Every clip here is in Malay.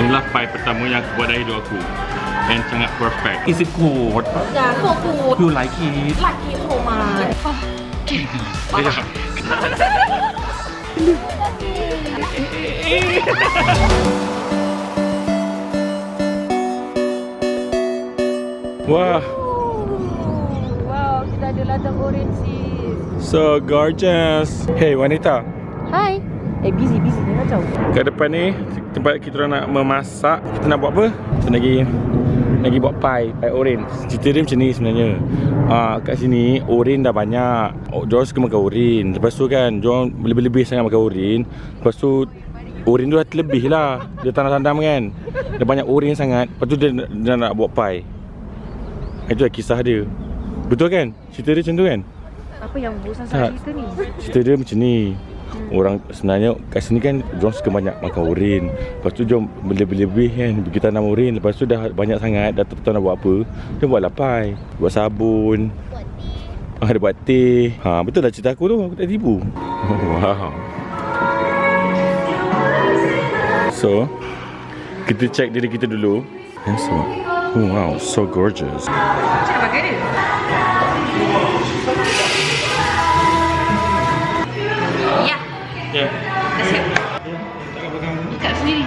Inilah pie pertama yang aku buat dari hidup aku. And sangat perfect. Is it good? Yeah, so good. You like it? Like it so much. Yeah. Wah, Wow, kita ada ladang orange sis. so gorgeous. Hey wanita, Hai. Busy ni kacau. kat depan ni tempat kita orang nak memasak. Kita nak buat apa? Kita lagi buat pie orange. Cerita dia macam ni sebenarnya. Kat sini orange dah banyak. Diorang suka makan orange. Lepas tu kan diorang lebih-lebih sangat makan orange. Lepas tu orange tu dah terlebih lah. Dia tanam-tanam kan. Dah banyak orange sangat. Lepas tu dia nak buat pie. Itu lah kisah dia. Betul kan? Cerita dia macam tu kan? Apa yang bosan sangat cerita ni? Cerita dia macam ni. Orang sebenarnya kat sini kan diorang suka banyak makan oren. Lepas tu diorang lebih-lebih kan pergi tanam oren. Lepas tu dah banyak sangat, dah tak tahu nak buat apa. Dia buatlah pie, buat sabun, dia buat teh. Betul lah cerita aku tu, aku tak tipu. Wow. So kita check diri kita dulu. Wow, so gorgeous. Cik nak pakai dia? Ya. Ya. Dah siap. Ikat sendiri.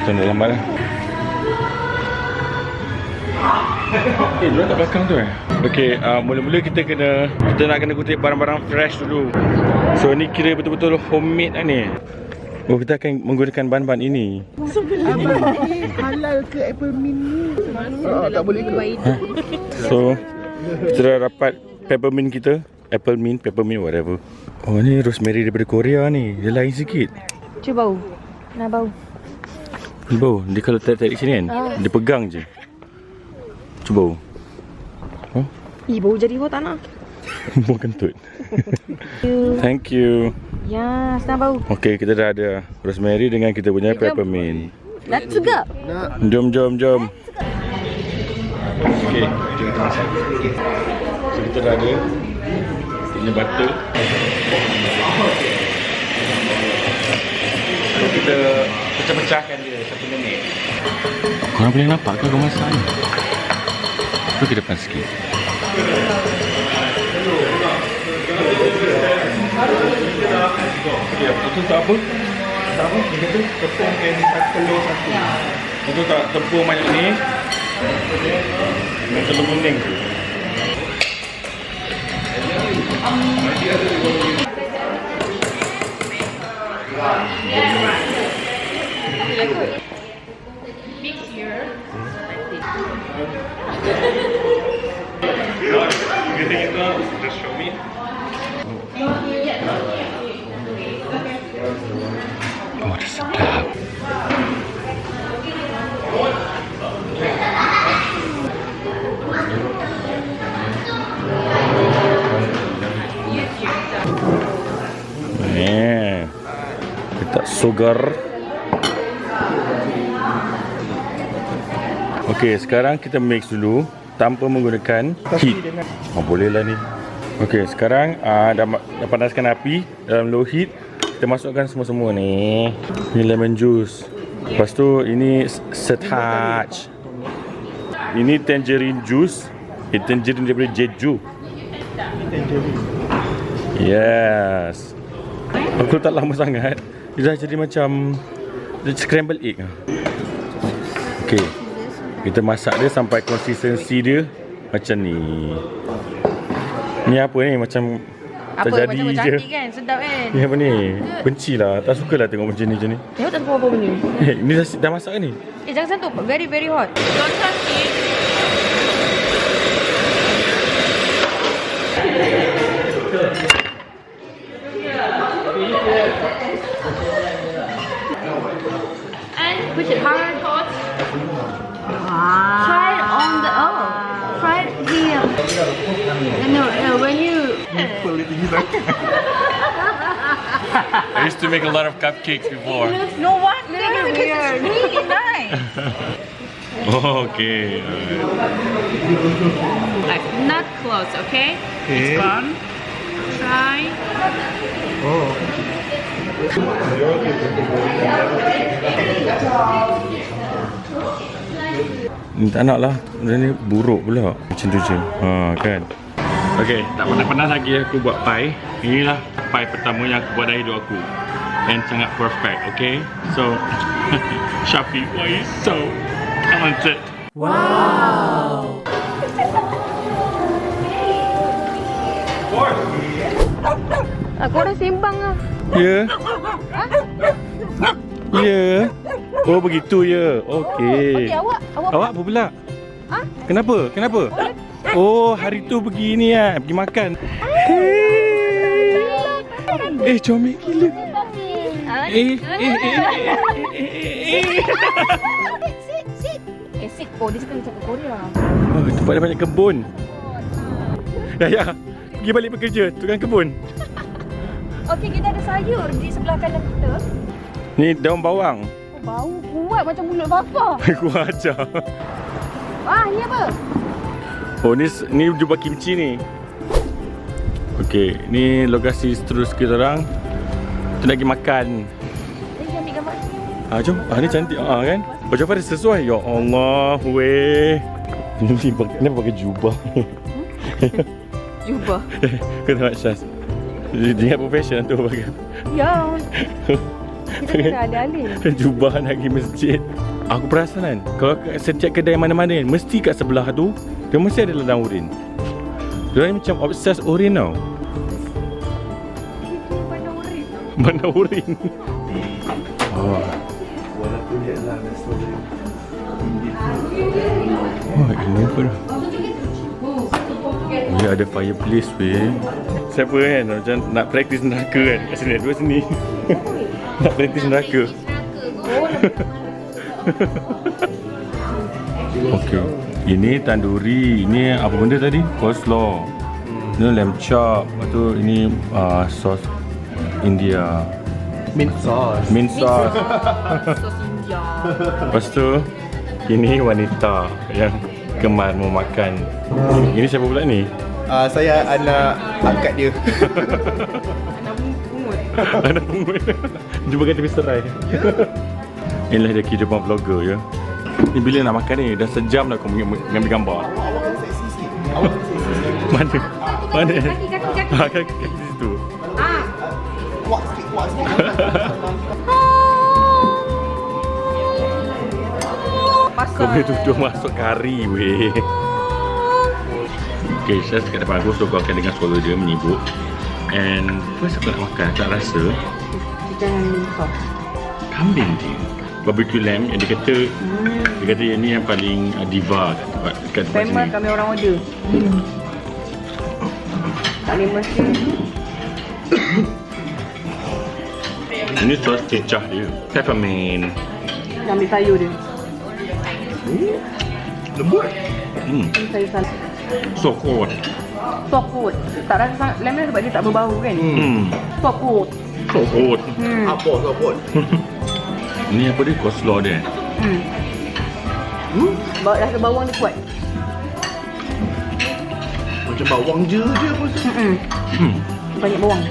Macam dah lambat lah. Diorang kat belakang tu Okay, mula-mula kita nak kena kutip barang-barang fresh dulu. So ni kira betul-betul homemade lah ni. Oh, kita akan menggunakan bahan-bahan ini. Halal ke apple mint ni? Tak boleh ke? So kita dah dapat peppermint kita. Apple mint, peppermint, whatever. Oh, ni rosemary daripada Korea ni. Dia lain sikit. Cuba bau. Nak bau. Bau, dia kalau tarik sini kan, dia pegang je. Cuba. Oh, Bau jadi bau tak nak. bau kentut. Thank you. Ya, senang bau. Okay, kita dah ada rosemary dengan kita punya peppermint. Nak juga. Jom. Okay, kita masak. So kita dah ada ini butter. So kita pecah-pecahkan dia 1 minit. Korang boleh nampak ke aku masak ni? Tu ke depan sikit. Okay, betul tak apa? Tak apa, dia kata tepung telur 1. Betul tak tepung banyak ni dengan telur kuning tu. Mix here. Just show me. Oh, dia sedap. Letak sugar. Okey, sekarang kita mix dulu tanpa menggunakan heat. Boleh lah ni. Okey, sekarang dah panaskan api dalam low heat. Kita masukkan semua-semua ni. Ni lemon juice. Lepas tu ini setouch. Ini tangerine juice. Tangerine daripada Jeju. Yes. Aku tak lama sangat. Dia dah jadi macam scrambled egg. Okey. Kita masak dia sampai konsistensi dia macam ni. Ni apa ni? Macam Apa terjadi macam je. cantik kan? Sedap kan? Ni apa ni? Bencilah. Tak sukalah tengok macam ni. Tengok tak tahu apa benda. Ni dah masak ke ni? Jangan sentuh. Very very hot. Don't touch it. And push it hard. Try it on the try it here. No, when you I used to make a lot of cupcakes before. no what? Little weird. It's really nice. Okay. Like not close, okay? It's gone. Try. Oh. Tak nak lah. Benda ni buruk pula. Macam tu je. Kan. Okay, tak panas-panas lagi aku buat pie. Inilah pie pertama yang aku buat dari hidup aku. And sangat perfect, okay? So, Shafiq, why you so talented? Wow. Aku dah sembang lah. Ya? Ya? Oh, begitu ya? Okey. Okey, awak Awak apa pula? Ha? Kenapa? Kenapa? Oh, hari tu pergi ni lah. Pergi makan. Hey. Comel gila. Sit. Oh, dia cakap cakap Korea. Oh, tempat dia banyak kebun. Ya. Pergi balik bekerja, tukang kebun. Okey, kita ada sayur di sebelah kanan kita. Ni daun bawang. Oh, bau kuat macam mulut bapa. Aku ajar. Ni apa? Oh, ni jumpa kimchi ni. Okey, ni lokasi terus kita orang. Kita nak pergi makan. Ambil gambar. Jom. Ni cantik kan? Oh, Jafar dia sesuai. Ya Allah, weh. Ni pakai jubah. Jubah. Kau tengok Syaz. Dia ingat profession tu pakai. Ya. Kita kena alih-alih. Jubah nak pergi masjid. Aku perasan kan, kalau setiap kedai mana-mana kan, mesti kat sebelah tu, dia mesti ada ladang urin. Dia ni macam obses urin tau. Mana urin? Oh. Oh, ini pun. Dia ada fireplace weh. Siapa kan macam nak praktis neraka kan kat sini, dua sini. Nak praktis neraka. Okey. Ini tandoori. Ini apa benda tadi? Coleslaw. Ini lamb chop. Lepas tu ini sos India. Mint sauce. Mint sauce. Sos India. Lepas tu ini wanita yang gemar mau makan. Ini siapa pula ni? Saya anak angkat dia. Anak pungut. Jumpa kat tepi serai. Inilah dia kehidupan vlogger ya. Ni bila nak makan ni? Dah sejam dah kau mengambil gambar. Awak seksi sikit. Awak seksi sikit. Mana? Mana? Kaki. Kaki situ. Kuat sikit. Kau boleh duduk masuk kari weh. Okay, Syaz kat depan aku, so kau akan dengar suara dia menyibuk. And first aku nak makan, tak rasa kambing dia. Barbecue lamb yang dia kata yang ni yang paling diva kat tempat Memang sini. kami orang order. Tak boleh mesti. Ini sos kecap dia, peppermint. Ambil sayur dia. Lembut. Sayur salat. So kuat. Sokut. Tak rasa sangat lemon sebab dia tak berbau kan? Sokut. So kuat. Apa sopot? Ni apa dia? Coleslaw dia. Rasa bawang dia kuat. Macam bawang je aku rasa. Banyak bawang.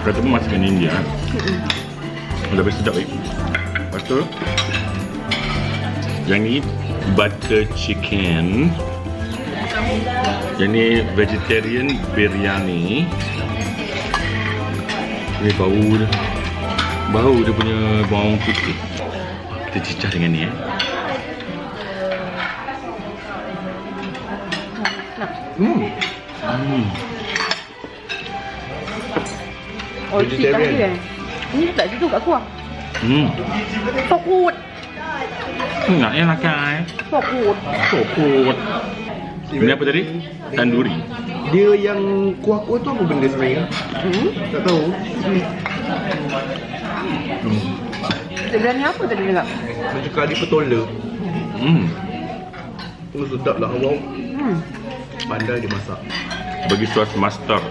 Kata pun masakan India. Lebih sedap lagi. Lepas tu yang ni butter chicken. Yang ni vegetarian biryani. Ni bau dia punya bawang putih. Kita cicah dengan ni Oh, cik kat dia. Ini tak situ kat kuah. Sokut. Nak yang makan. Sokut. Ini apa tadi? Tandoori. Dia yang kuah-kuah tu apa benda sebenarnya? Tak tahu. Sebenarnya apa tadi dia nak? Macam kari petola. Sedap lah awak. Pandai dia masak. Bagi sos mustard.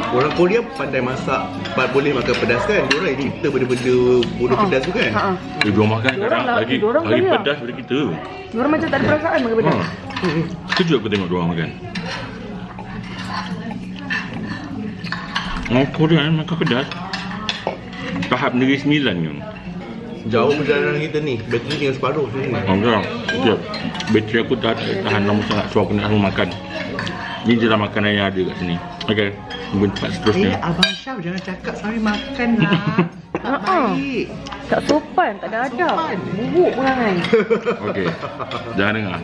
Orang Korea pandai masak, boleh makan pedas kan? Diorang kita benda-benda bodoh pedas tu kan? Diorang makan sekarang lagi kaya. pedas daripada kita. Diorang macam tak ada perasaan makan pedas. Kejut aku tengok diorang makan. Korea makan pedas. Tahap negeri 9 ni. Jauh perjalanan kita ni. Bateri tinggal separuh sini. Enggak. Sekejap. Bateri aku tak tahan lama sangat. So aku nak makan. Ni je lah makanan yang ada kat sini. Okay. Tunggu tempat seterusnya. Abang Syaf jangan cakap sambil makan lah. Tak baik. Tak sopan, tak ada adab. Buruk perangai. Okay. Jangan dengar.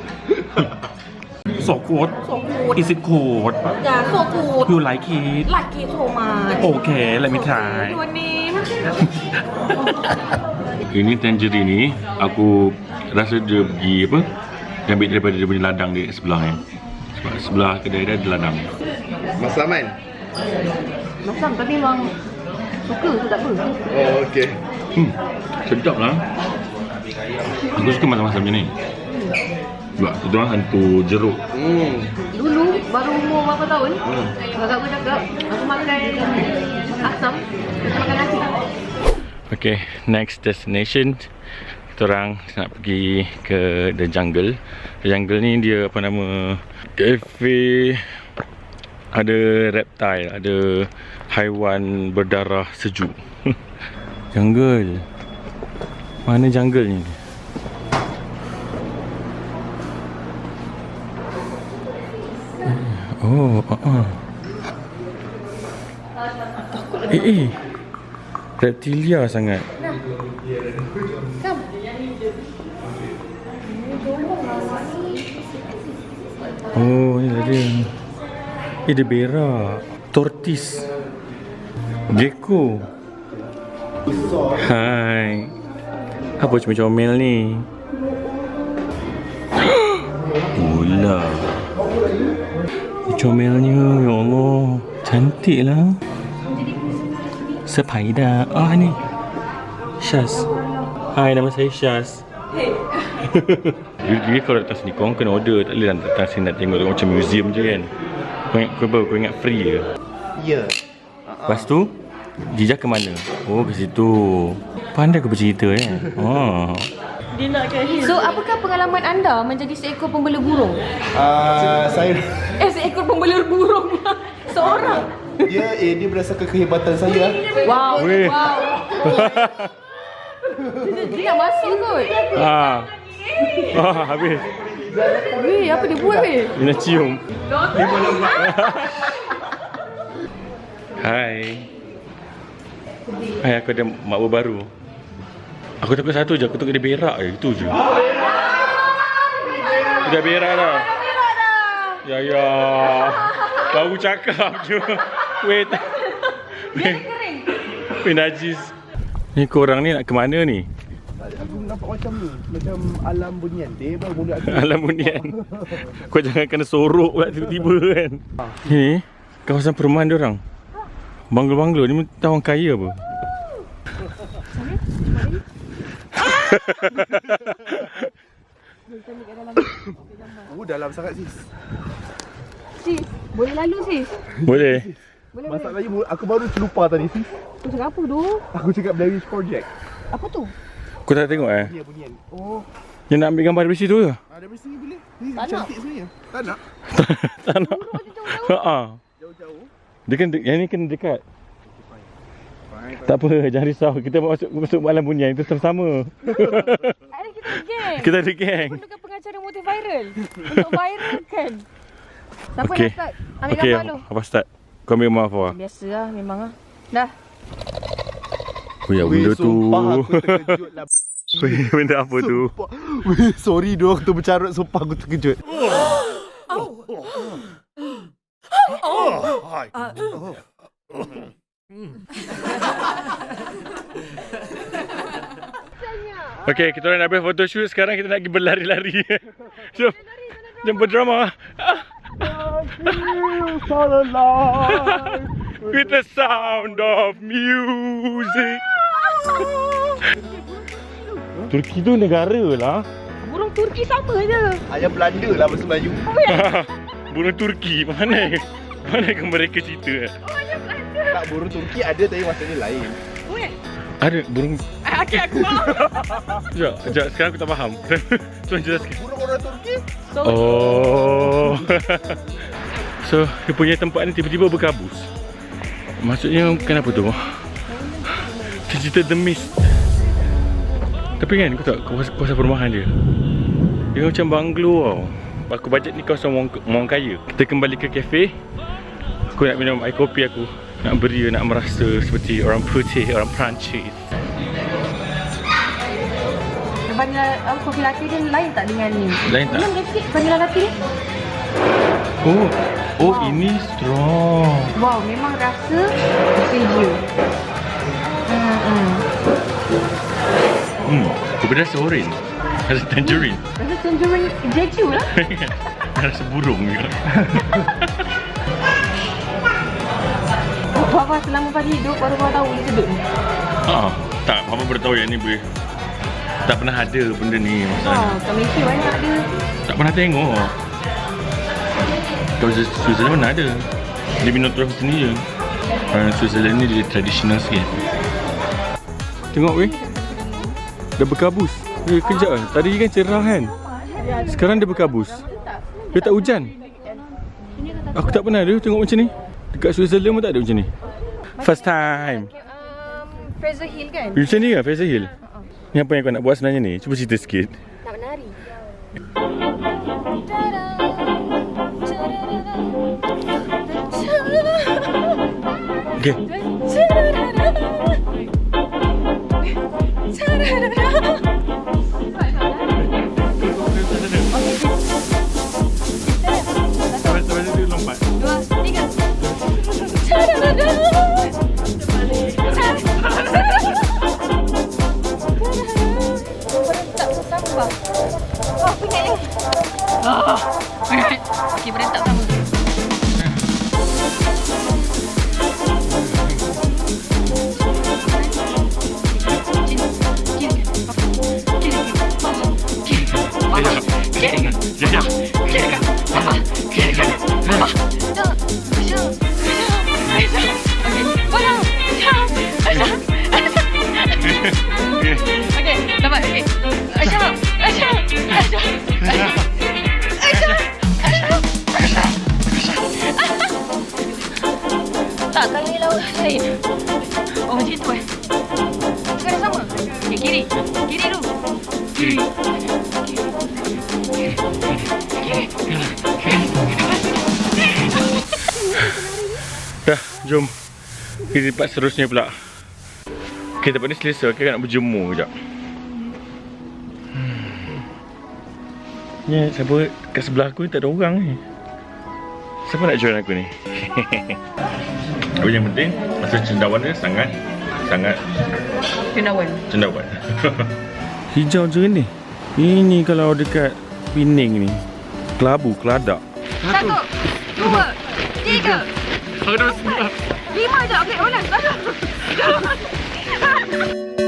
So good. So good. Is it good? Yeah, so good. You like it? Like it so much. Okay, let me try. Your name? Ini tangerine ni aku rasa dia pergi apa? Dia ambil daripada dia punya ladang dia sebelah ni. Sebab sebelah kedai dia ada ladang. Mas Laman. Masam tapi memang suka tu tak apa. Oh, okey. Sedap lah. Aku suka masak-masak macam ni. Sebab kita orang hantu jeruk. Dulu baru umur berapa tahun? Kakak aku cakap aku makan asam, aku makan nasi. Okay, next destination kita orang nak pergi ke The Jungle. The Jungle ni dia apa nama, cafe, ada reptile, ada haiwan berdarah sejuk. Jungle. Mana jungle ni? Oh, reptilia sangat. Oh, ni lah dia. Dia berak. Tortoise. Gecko. Hai. Apa comel-comel ni? Ular. Comelnya, ya Allah. Cantik lah. Spider. Oh, ni Syaz. Hai, nama saya Syaz. Jadi kalau datang sini korang kena order. Tak boleh datang sini nak tengok macam museum je kan. Kau ingat free je? Ya. Lepas tu Jijah ke mana? Oh, ke situ. Pandai kau bercerita Oh. Dia nak So, apakah pengalaman anda menjadi seekor pembela burung? Saya Seekor pembela burung. Seorang. dia berdasarkan kehebatan saya. Wow. Weh. Wow. Dia nak masuk kot. Habis. Weh, apa dia buat weh? Dia nak cium. Hai. Hai, aku ada mak baru. Aku takut satu je, aku takut dia berak je, itu je. Dia berak dah. Ya. Baru cakap je. Wait. Weh, najis. Ni korang ni nak ke mana ni? Aku nampak macam ni, macam alam bunian. Dia baru mula Alam bunian. Kau jangan kena sorok pula tiba-tiba kan. Ni kawasan perumahan diorang. Banglo-banglo ni tahu orang kaya apa? dalam sangat sis. Sis, boleh lalu sis? Boleh. Boleh. Masalahnya aku baru terlupa tadi sis. Tu cakap apa tu? Aku cakap Blair Witch Project. Apa tu? Kau tak tengok Dia bunian. Oh, Yang nak ambil gambar dari situ ke? dari sini boleh. Ni Tak cantik sebenarnya. Tak nak. Tak nak. Jauh-jauh. Dia kan yang ni kena dekat. Tak apa, jangan risau. Kita masuk malam bunian itu sama-sama. Ada kita ada geng. Kita ada geng. Perlukan pengacara motif viral. Untuk viral kan. Siapa Okey. nak start? Ambil Okey, gambar lu. apa start? Kau ambil gambar apa? Biasalah memang ah. Dah. Oh ya, benda tu. Sumpah aku terkejut lah. Benda apa tu? Weh, sorry doh aku bercarut. Sumpah aku terkejut. Okey, kita orang dah habis photoshoot. Sekarang kita nak pergi berlari-lari. Jom berdrama. With the sound of music. Turki tu negara lah. Burung Turki sama je. Ayam Belanda lah bahasa Melayu. Burung Turki mana? Mana ke mereka cerita? Tak, burung Turki ada tapi maksudnya lain. Ada burung. Okey aku faham. Sekejap, sekarang aku tak faham. Tolong jelaskan. Burung orang Turki? Oh. So, dia punya tempat ni tiba-tiba berkabus. Maksudnya kenapa tu? Cerita The Mist. Tapi kan kau tak kawasan perumahan dia. Dia macam banglo tau. Aku bajet ni kawasan orang kaya. Kita kembali ke kafe. Aku nak minum air kopi aku. Nak beria, nak merasa seperti orang putih, orang Perancis. Vanilla kopi latte dia lain tak dengan ni? Lain tak? Belum sikit vanilla latte ni. Oh, Wow. Ini strong. Wow, memang rasa sejuk. Kopi rasa orange. Rasa tangerine. Rasa tangerine jeju lah. Rasa burung juga. Papa selama pada hidup baru kau tahu dia sedut ni. Tak, Papa baru tahu yang ni boleh. Tak pernah ada benda ni masalah. Kat Malaysia banyak ada. Tak pernah tengok. Kalau Switzerland mana ada. Dia minum terus macam ni je. Switzerland ni dia tradisional sikit. Tengok weh. Dah berkabus. Kejap lah. Tadi kan cerah kan. Sekarang dia berkabus. Dia tak hujan. Aku tak pernah ada tengok macam ni. Dekat Switzerland pun tak ada macam ni. First time. Fraser Hill kan? Macam ni kan Fraser Hill? Ni apa yang kau nak buat sebenarnya ni? Cuba cerita sikit. Nak menari. Okay. Lepas tu dia lompat. 2, 3. Tak bersambah. Oh, punya ni. Okey, berentak sama. Okey, dapat. Okey. Aisyah. Tak, kalau ni lawan lain. Oh, macam tu Sekarang sama. Okey, kiri. Kiri dulu. Kiri. Dah, jom. Kita tempat seterusnya pula. Okay, tempat ni selesa. Kita nak berjemur kejap. Ni siapa kat sebelah aku ni tak ada orang ni. Siapa nak join aku ni? Tapi yang penting masa cendawan dia sangat cendawan. Hijau je ni. Ini kalau dekat Pening ni. Kelabu, keladak. 1, 2, 3. Harus 5 je. Okey, ulang. 1.